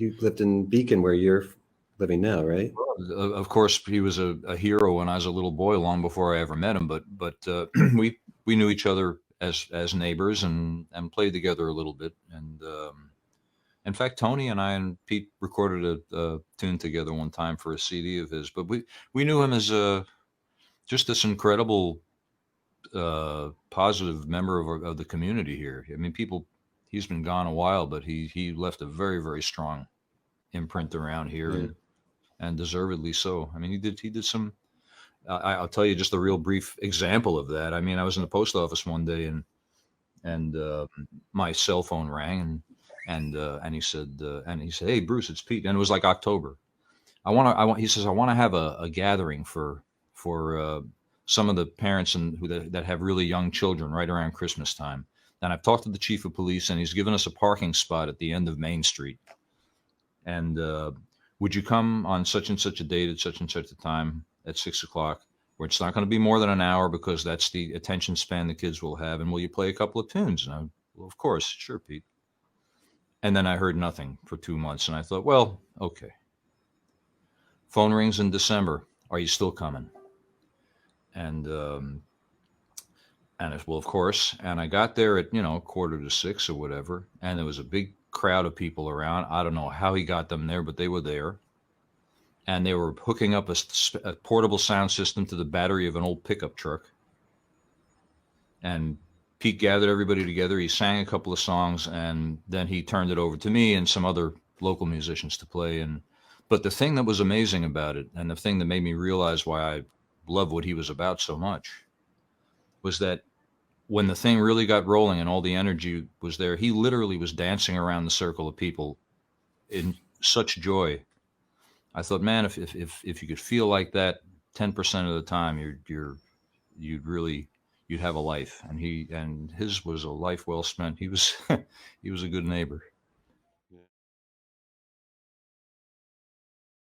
he lived in Beacon, where you're living now, right? Of course, he was a hero when I was a little boy, long before I ever met him. But we knew each other as neighbors and played together a little bit. And in fact, Tony and I and Pete recorded a tune together one time for a CD of his. But we knew him as just this incredible positive member of the community here. I mean, people. He's been gone a while, but he left a very, very strong imprint around here, Yeah. and deservedly so. I mean, he did some. I'll tell you just a real brief example of that. I mean, I was in the post office one day, and my cell phone rang, and he said, "Hey, Bruce, it's Pete," and it was like October. He says, "I want to have a gathering for some of the parents that have really young children right around Christmas time." And I've talked to the chief of police, and he's given us a parking spot at the end of Main Street. And would you come on such and such a date at such and such a time at 6 o'clock, where it's not going to be more than an hour because that's the attention span the kids will have, and will you play a couple of tunes? And well, of course, sure, Pete. And then I heard nothing for 2 months, and I thought, well, okay. Phone rings in December. Are you still coming? And well, of course. And I got there at 5:45 or whatever, and there was a big crowd of people around. I don't know how he got them there, but they were there. And they were hooking up a portable sound system to the battery of an old pickup truck. And Pete gathered everybody together. He sang a couple of songs, and then he turned it over to me and some other local musicians to play. But the thing that was amazing about it, and the thing that made me realize why I love what he was about so much, was that when the thing really got rolling and all the energy was there, he literally was dancing around the circle of people in such joy. I thought, man, if you could feel like that 10% of the time, you'd have a life. And his was a life well spent. He was he was a good neighbor.